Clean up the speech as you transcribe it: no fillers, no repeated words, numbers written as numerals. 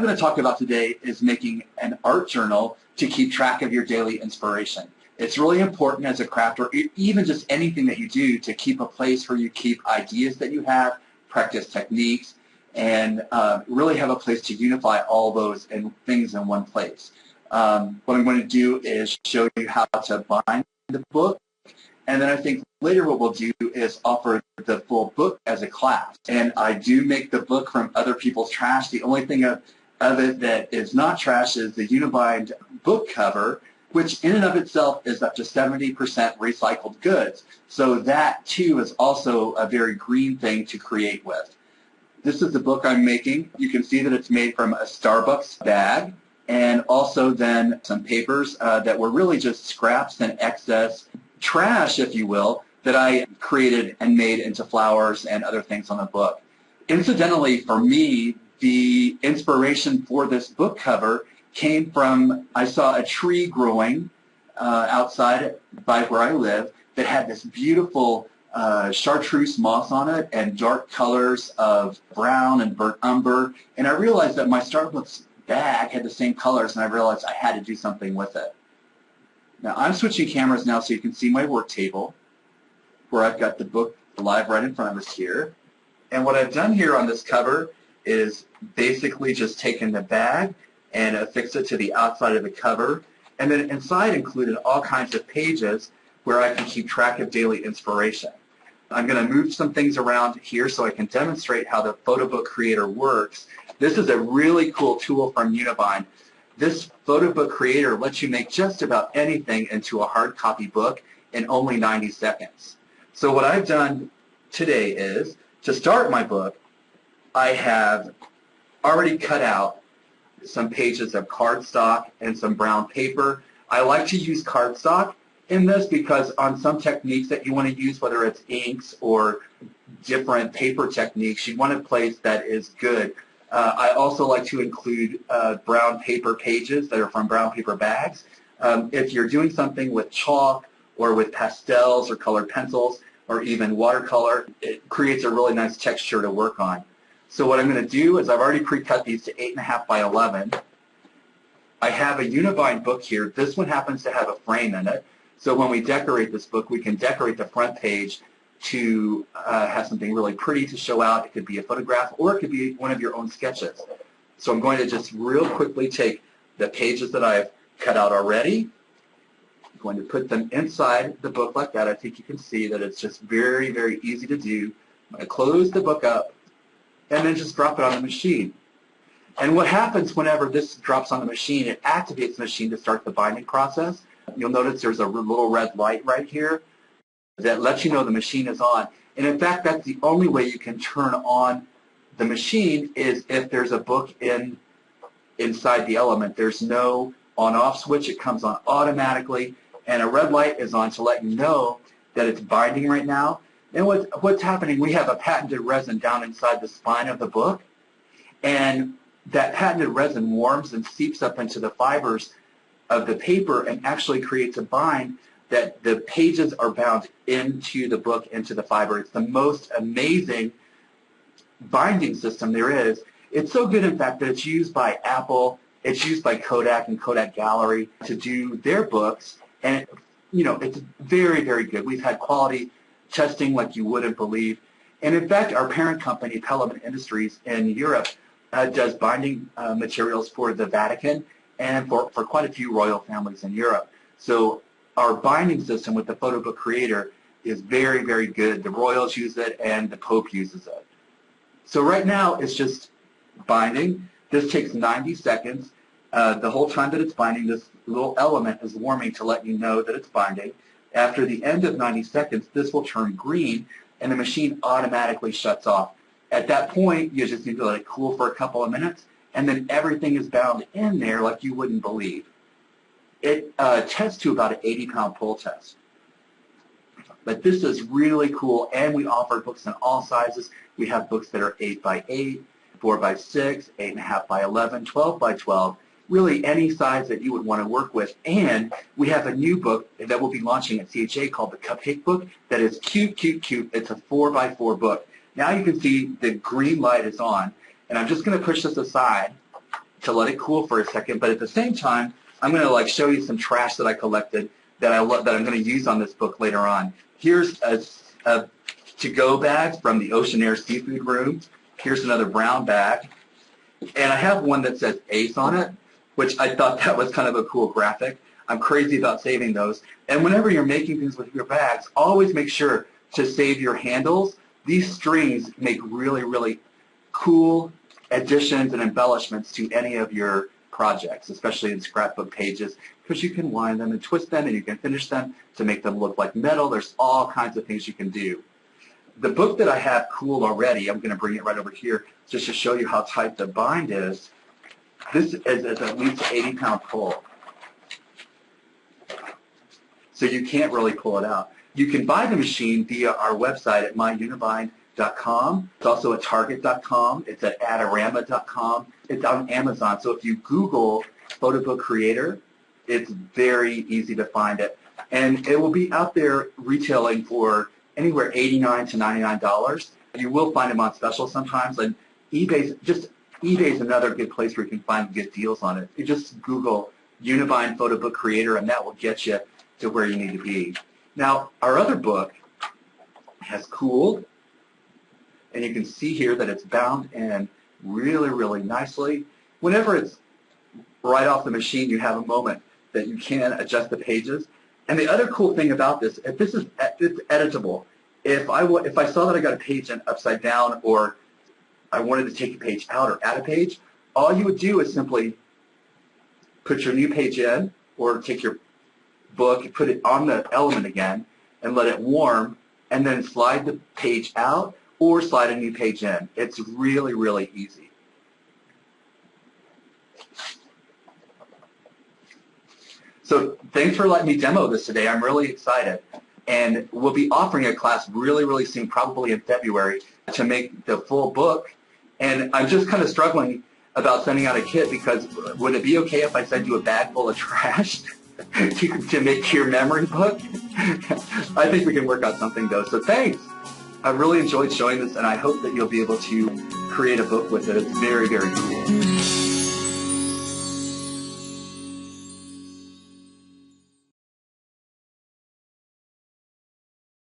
I'm going to talk about today is making an art journal to keep track of your daily inspiration. It's really important as a crafter, or even just anything that you do, to keep a place where you keep ideas that you have, practice techniques, and really have a place to unify all those things in one place. What I'm going to do is show you how to bind the book, and then I think later what we'll do is offer the full book as a class. And I do make the book from other people's trash. The only thing of it that is not trash is the Unibind book cover, which in and of itself is up to 70% recycled goods. So that, too, is also a very green thing to create with. This is the book I'm making. You can see that it's made from a Starbucks bag, and also then some papers that were really just scraps and excess trash, if you will, that I created and made into flowers and other things on the book. Incidentally, for me, the inspiration for this book cover came from, I saw a tree growing outside by where I live that had this beautiful chartreuse moss on it and dark colors of brown and burnt umber. And I realized that my Starbucks bag had the same colors, and I realized I had to do something with it. Now, I'm switching cameras now so you can see my work table, where I've got the book live right in front of us here. And what I've done here on this cover is basically just taken the bag and affixed it to the outside of the cover. And then inside included all kinds of pages where I can keep track of daily inspiration. I'm going to move some things around here so I can demonstrate how the photo book creator works. This is a really cool tool from Unibind. This photo book creator lets you make just about anything into a hard copy book in only 90 seconds. So what I've done today is, to start my book, I have already cut out some pages of cardstock and some brown paper. I like to use cardstock in this because on some techniques that you want to use, whether it's inks or different paper techniques, you want a place that is good. I also like to include brown paper pages that are from brown paper bags. If you're doing something with chalk or with pastels or colored pencils or even watercolor, it creates a really nice texture to work on. So what I'm going to do is I've already pre-cut these to 8.5 by 11. I have a Unibind book here. This one happens to have a frame in it. So when we decorate this book, we can decorate the front page to have something really pretty to show out. It could be a photograph, or it could be one of your own sketches. So I'm going to just real quickly take the pages that I've cut out already. I'm going to put them inside the book like that. I think you can see that it's just very, very easy to do. I'm going to close the book up and then just drop it on the machine. And what happens whenever this drops on the machine, it activates the machine to start the binding process. You'll notice there's a little red light right here that lets you know the machine is on. And in fact, that's the only way you can turn on the machine is if there's a book inside the element. There's no on-off switch. It comes on automatically, and a red light is on to let you know that it's binding right now. And what's happening, we have a patented resin down inside the spine of the book, and that patented resin warms and seeps up into the fibers of the paper and actually creates a bind that the pages are bound into the book, into the fiber. It's the most amazing binding system there is. It's so good, in fact, that it's used by Apple, it's used by Kodak and Kodak Gallery to do their books, and it's very, very good. We've had quality testing like you wouldn't believe. And in fact, our parent company, Peterson Industries in Europe, does binding materials for the Vatican and for quite a few royal families in Europe. So our binding system with the photo book creator is very, very good. The royals use it and the Pope uses it. So right now it's just binding. This takes 90 seconds. The whole time that it's binding, this little element is warming to let you know that it's binding. After the end of 90 seconds, this will turn green and the machine automatically shuts off. At that point, you just need to let it cool for a couple of minutes, and then everything is bound in there like you wouldn't believe. It tests to about an 80-pound pull test. But this is really cool, and we offer books in all sizes. We have books that are 8 by 8, 4 by 6, 8.5 by 11, 12 by 12, really any size that you would want to work with. And we have a new book that we'll be launching at CHA called the Cupcake Book that is cute, cute, cute. It's a 4 by 4 book. Now you can see the green light is on, and I'm just going to push this aside to let it cool for a second. But at the same time, I'm going to like show you some trash that I collected that I'm going to use on this book later on. Here's a to-go bag from the Ocean Air Seafood Room. Here's another brown bag. And I have one that says Ace on it, which I thought that was kind of a cool graphic. I'm crazy about saving those. And whenever you're making things with your bags, always make sure to save your handles. These strings make really, really cool additions and embellishments to any of your projects, especially in scrapbook pages, because you can wind them and twist them and you can finish them to make them look like metal. There's all kinds of things you can do. The book that I have cooled already, I'm going to bring it right over here just to show you how tight the bind is. This is at least an 80-pound pull. So you can't really pull it out. You can buy the machine via our website at myunibind.com. It's also at target.com. It's at adorama.com. It's on Amazon. So if you Google photo book creator, it's very easy to find it. And it will be out there retailing for anywhere $89 to $99. You will find them on special sometimes. And eBay's another good place where you can find good deals on it. You just Google Unibind photo book creator, and that will get you to where you need to be. Now, our other book has cooled, and you can see here that it's bound in really, really nicely. Whenever it's right off the machine, you have a moment that you can adjust the pages. And the other cool thing about this, it's editable. If I saw that I got a page in upside down, or I wanted to take a page out or add a page, all you would do is simply put your new page in, or take your book, put it on the element again, and let it warm, and then slide the page out or slide a new page in. It's really, really easy. So thanks for letting me demo this today. I'm really excited. And we'll be offering a class really, really soon, probably in February, to make the full book. And I'm just kind of struggling about sending out a kit, because would it be okay if I send you a bag full of trash to make your memory book? I think we can work out something, though. So thanks. I really enjoyed showing this, and I hope that you'll be able to create a book with it. It's very, very cool.